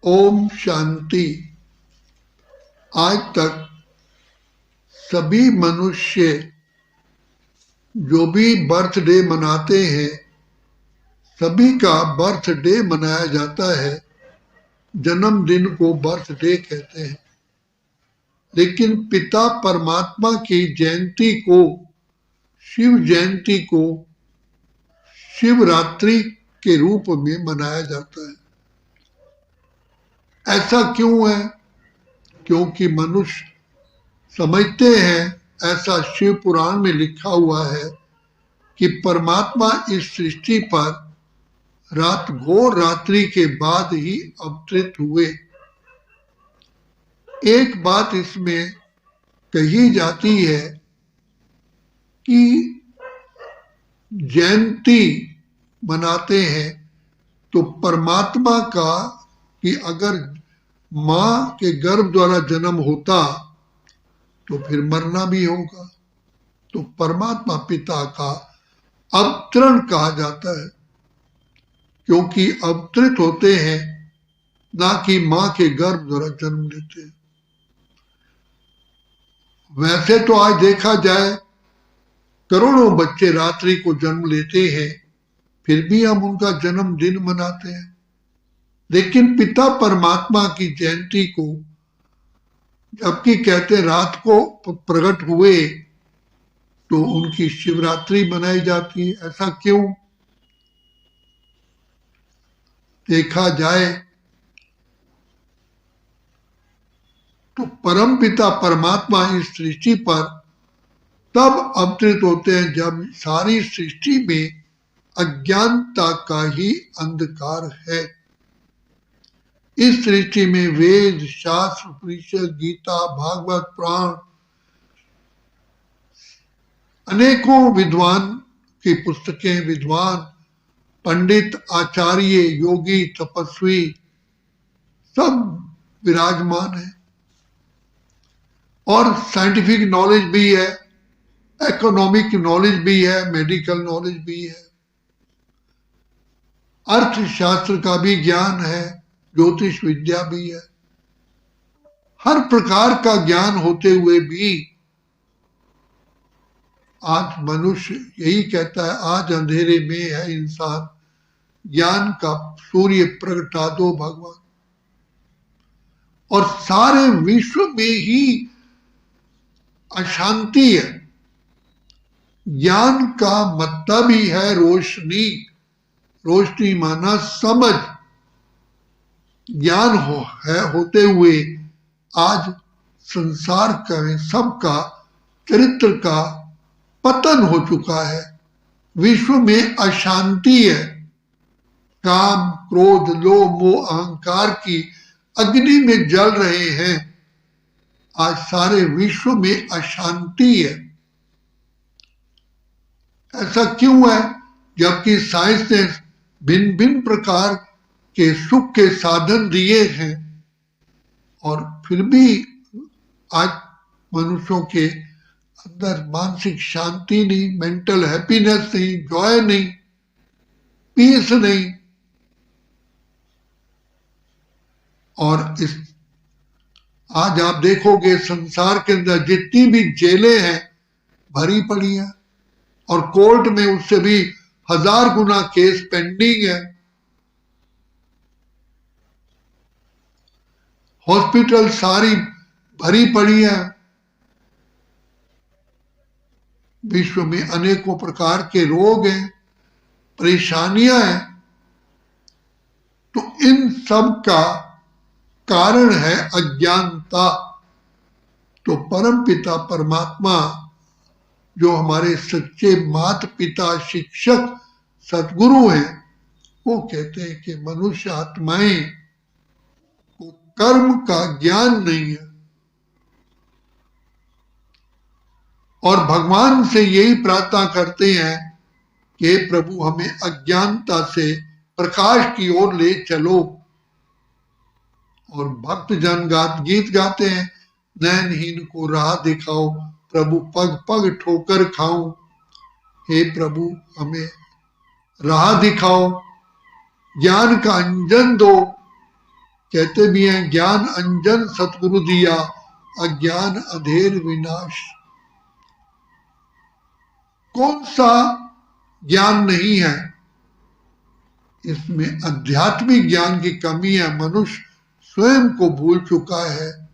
ओम शांति। आज तक सभी मनुष्य जो भी बर्थडे मनाते हैं, सभी का बर्थडे मनाया जाता है। जन्मदिन को बर्थडे कहते हैं। लेकिन पिता परमात्मा की जयंती को, शिव जयंती को शिवरात्रि के रूप में मनाया जाता है। ऐसा क्यों है? क्योंकि मनुष्य समझते हैं, ऐसा शिव पुराण में लिखा हुआ है कि परमात्मा इस सृष्टि पर रात घोर रात्रि के बाद ही अवतरित हुए। एक बात इसमें कही जाती है कि जयंती मनाते हैं तो परमात्मा का, कि अगर मां के गर्भ द्वारा जन्म होता तो फिर मरना भी होगा, तो परमात्मा पिता का अवतरण कहा जाता है, क्योंकि अवतरित होते हैं, ना कि मां के गर्भ द्वारा जन्म लेते हैं। वैसे तो आज देखा जाए करोड़ों बच्चे रात्रि को जन्म लेते हैं, फिर भी हम उनका जन्मदिन मनाते हैं। लेकिन पिता परमात्मा की जयंती को जबकि कहते रात को प्रकट हुए तो उनकी शिवरात्रि मनाई जाती है। ऐसा क्यों? देखा जाए तो परम पिता परमात्मा इस सृष्टि पर तब अवतरित होते हैं जब सारी सृष्टि में अज्ञानता का ही अंधकार है। इस सृष्टि में वेद, शास्त्र, उपनिषद, गीता, भागवत, पुराण, अनेकों विद्वान की पुस्तकें, विद्वान, पंडित, आचार्य, योगी, तपस्वी सब विराजमान है। और साइंटिफिक नॉलेज भी है, इकोनॉमिक नॉलेज भी है, मेडिकल नॉलेज भी है, अर्थशास्त्र का भी ज्ञान है, ज्योतिष विद्या भी है। हर प्रकार का ज्ञान होते हुए भी आज मनुष्य यही कहता है, आज अंधेरे में है इंसान, ज्ञान का सूर्य प्रगटा दो भगवान। और सारे विश्व में ही अशांति है। ज्ञान का मतलब ही है रोशनी। रोशनी माना समझ। ज्ञान होते हुए आज संसार का, सबका चरित्र का पतन हो चुका है। विश्व में अशांति है। काम, क्रोध, लोभ, मोह, अहंकार की अग्नि में जल रहे हैं। आज सारे विश्व में अशांति है। ऐसा क्यों है? जबकि साइंस ने भिन्न भिन्न प्रकार के सुख के साधन दिए हैं, और फिर भी आज मनुष्यों के अंदर मानसिक शांति नहीं, मेंटल हैप्पीनेस नहीं, जॉय नहीं, पीस नहीं। और इस आज आप देखोगे संसार के अंदर जितनी भी जेलें हैं भरी पड़ी हैं, और कोर्ट में उससे भी 1000 गुना केस पेंडिंग है। हॉस्पिटल सारी भरी पड़ी है। विश्व में अनेकों प्रकार के रोग हैं, परेशानियां हैं। तो इन सब का कारण है अज्ञानता। तो परम पिता परमात्मा जो हमारे सच्चे माता पिता, शिक्षक, सदगुरु हैं, वो कहते हैं कि मनुष्य आत्माएं को कर्म का ज्ञान नहीं है। और भगवान से यही प्रार्थना करते हैं कि प्रभु हमें अज्ञानता से प्रकाश की ओर ले चलो। और भक्त जन गीत गाते हैं, नैनहीन को राह दिखाओ, प्रभु पग पग ठोकर खाऊं। हे प्रभु हमें राह दिखाओ, ज्ञान का अंजन दो कहते भी हैं ज्ञान अंजन सतगुरु दिया, अज्ञान अंधेर विनाश। कौन सा ज्ञान नहीं है? इसमें आध्यात्मिक ज्ञान की कमी है। मनुष्य स्वयं को भूल चुका है,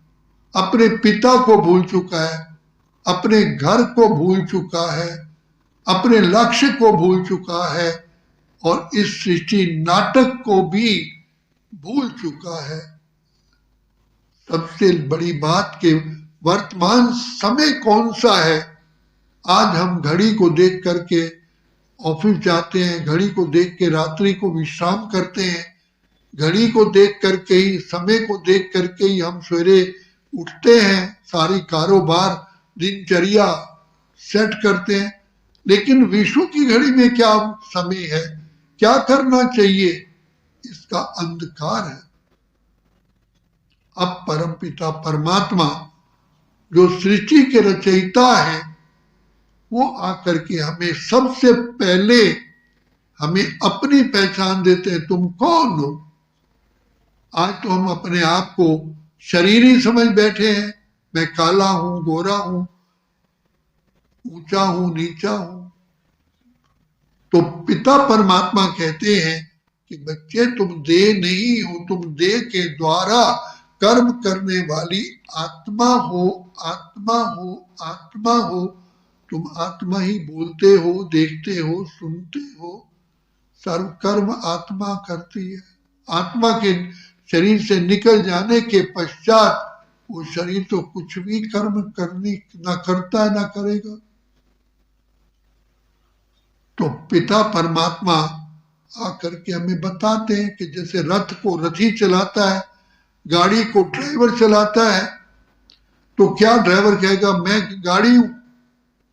अपने पिता को भूल चुका है, अपने घर को भूल चुका है, अपने लक्ष्य को भूल चुका है और इस सृष्टि नाटक को भी भूल चुका है। सबसे बड़ी बात कि वर्तमान समय कौन सा है। आज हम घड़ी को देख करके ऑफिस जाते हैं, घड़ी को देख के रात्रि को विश्राम करते हैं, घड़ी को देख करके ही, समय को देख करके ही हम सवेरे उठते हैं, सारी कारोबार दिनचर्या सेट करते हैं। लेकिन विश्व की घड़ी में क्या समय है, क्या करना चाहिए, इसका अंधकार है। अब परमपिता परमात्मा जो सृष्टि के रचयिता है, वो आकर के हमें सबसे पहले हमें अपनी पहचान देते हैं। तुम कौन हो? आज तो हम अपने आप को शरीर ही समझ बैठे हैं। मैं काला हूं, गोरा हूं, ऊंचा हूं, नीचा हूं। तो पिता परमात्मा कहते हैं कि बच्चे तुम देह नहीं हो, तुम देह के द्वारा कर्म करने वाली आत्मा हो, आत्मा हो, आत्मा हो। तुम आत्मा ही बोलते हो, देखते हो, सुनते हो। सर्व कर्म आत्मा करती है। आत्मा के शरीर से निकल जाने के पश्चात वो शरीर तो कुछ भी कर्म करनी ना करता है ना करेगा। तो पिता परमात्मा आकर के हमें बताते हैं कि जैसे रथ को रथी चलाता है, गाड़ी को ड्राइवर चलाता है, तो क्या ड्राइवर कहेगा मैं गाड़ी हूं?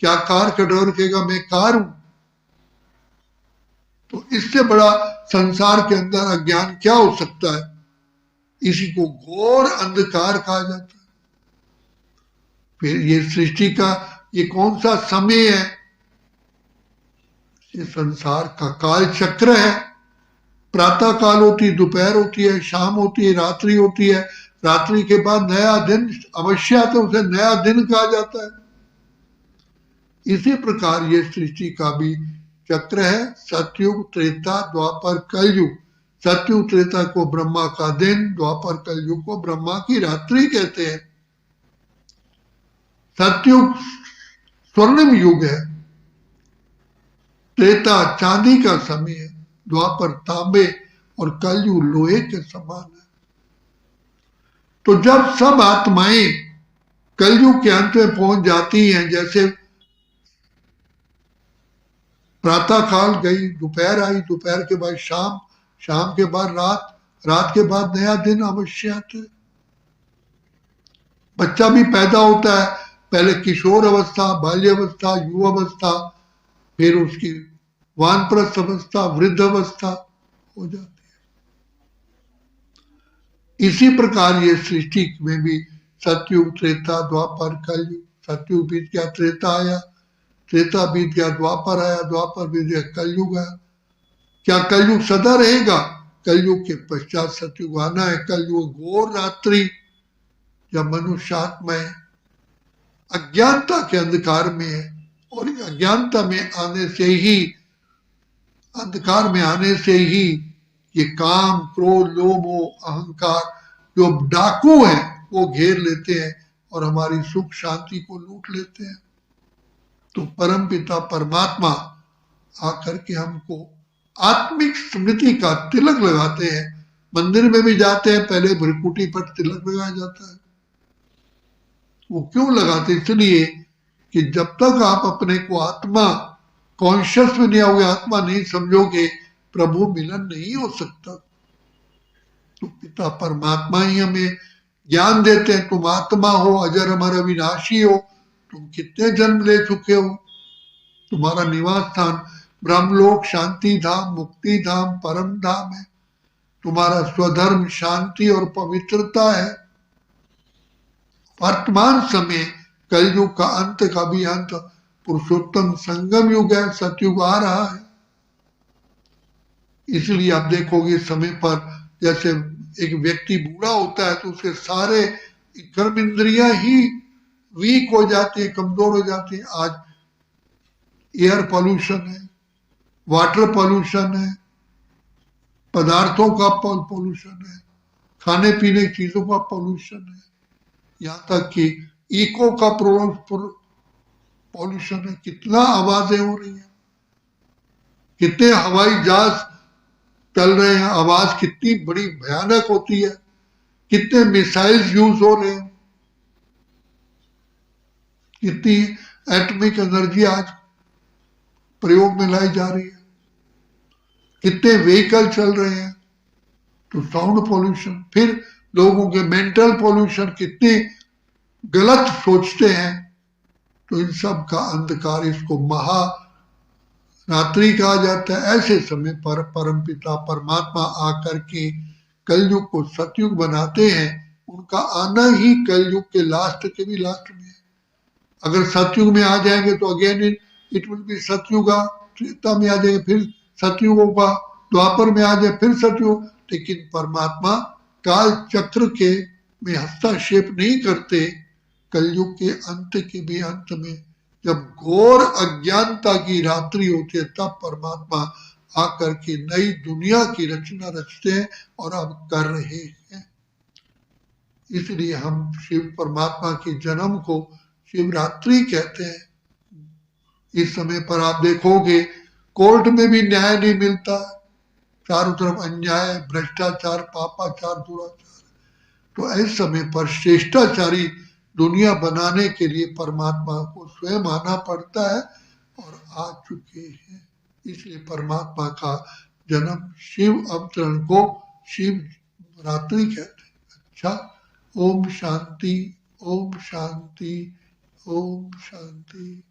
क्या कार का ड्राइवर कहेगा मैं कार हूं? तो इससे बड़ा संसार के अंदर अज्ञान क्या हो सकता है? इसी को घोर अंधकार कहा जाता है। फिर ये सृष्टि का ये कौन सा समय है? ये संसार का काल चक्र है। प्रातः काल होती, दोपहर होती है, शाम होती है, रात्रि होती है। रात्रि के बाद नया दिन अवश्य आता है, उसे नया दिन कहा जाता है। इसी प्रकार ये सृष्टि का भी चक्र है। सतयुग, त्रेता, द्वापर, कलयुग। सतयुग त्रेता को ब्रह्मा का दिन, द्वापर कलयुग को ब्रह्मा की रात्रि कहते हैं। सतयुग स्वर्णिम युग है, त्रेता चांदी का समय है, द्वापर तांबे और कलयुग लोहे के समान है। तो जब सब आत्माएं कलयुग के अंत में पहुंच जाती हैं, जैसे प्रातः काल गई, दोपहर आई, दोपहर के बाद शाम, शाम के बाद रात, रात के बाद नया दिन अवश्य आता है। बच्चा भी पैदा होता है, पहले किशोर अवस्था, बाल्य अवस्था, युवा अवस्था, फिर उसकी वानप्रस्थ अवस्था, वृद्ध अवस्था हो जाती है। इसी प्रकार ये सृष्टि में भी सतयुग, त्रेता, द्वापर, कलयुग। सतयुग बीत गया, त्रेता आया, त्रेता बीत गया, द्वापर आया, द्वापर बीत गया, कलयुग आया। क्या कलयुग सदा रहेगा? कलयुग के पश्चात सतयुग आना है। कलयुग घोर रात्रि, जब मनुष्यात्माएं अज्ञानता के अंधकार में है, और अज्ञानता में आने से ही, अंधकार में आने से ही ये काम, क्रोध, लोभ, मोह, अहंकार जो डाकू हैं वो घेर लेते हैं और हमारी सुख शांति को लूट लेते हैं। तो परम पिता परमात्मा आकर के हमको आत्मिक स्मृति का तिलक लगाते हैं। मंदिर में भी जाते हैं, पहले भ्रिकुटी पर तिलक लगाया जाता है। वो क्यों लगाते? इसलिए कि जब तक आप अपने को आत्मा कॉन्शियस में नहीं आओगे, आत्मा नहीं समझोगे, प्रभु मिलन नहीं हो सकता। तो पिता परमात्मा ही हमें ज्ञान देते हैं, तुम आत्मा हो, अजर अमर अविनाशी हो, तुम कितने जन्म ले चुके हो, तुम्हारा निवास स्थान ब्रह्मलोक, शांति धाम, मुक्ति धाम, परम धाम है, तुम्हारा स्वधर्म शांति और पवित्रता है। वर्तमान समय कलयुग का अंत का भी अंत, पुरुषोत्तम संगम युग है, सतयुग आ रहा है। इसलिए आप देखोगे समय पर जैसे एक व्यक्ति बूढ़ा होता है तो उसके सारे कर्म इंद्रियां ही वीक हो जाती है, कमजोर हो जाती है। आज एयर पोल्यूशन है, वाटर पोल्यूशन है, पदार्थों का पोल्यूशन है, खाने पीने की चीजों का पोल्यूशन है, यहाँ तक कि इको का पोल्यूशन है। कितना आवाजें हो रही हैं, कितने हवाई जहाज चल रहे हैं, आवाज कितनी बड़ी भयानक होती है, कितने मिसाइल्स यूज हो रहे हैं, कितनी एटॉमिक एनर्जी आज प्रयोग में लाई जा रही है, कितने व्हीकल चल रहे हैं। तो साउंड पोल्यूशन, फिर लोगों के मेंटल पोल्यूशन, कितने गलत सोचते हैं। तो इन सब का अंधकार, इसको महा रात्रि कहा जाता है। ऐसे समय पर परमपिता परमात्मा आकर के कलयुग को सतयुग बनाते हैं। उनका आना ही कलयुग के लास्ट के भी लास्ट में है। अगर सतयुग में आ जाएंगे तो again it will be Satyuga, Treta में आ जाएंगे फिर सतयुग होगा, द्वापर में आ जाए फिर सतयुग। लेकिन परमात्मा काल चक्र के में हस्तक्षेप नहीं करते। कलयुग के अंत के भी अंत में जब घोर अज्ञानता की रात्रि होती है तब परमात्मा आकर के नई दुनिया की रचना रचते हैं और अब कर रहे हैं। इसलिए हम शिव परमात्मा के जन्म को शिवरात्रि कहते हैं। इस समय पर आप देखोगे कोर्ट में भी न्याय नहीं मिलता, चारों तरफ अन्याय, भ्रष्टाचार, पापाचार, दुराचार। तो ऐसे समय पर श्रेष्ठाचारी दुनिया बनाने के लिए परमात्मा को स्वयं आना पड़ता है और आ चुके हैं। इसलिए परमात्मा का जन्म शिव अवतरण को शिव रात्रि कहते हैं। अच्छा, ओम शांति, ओम शांति, ओम शांति।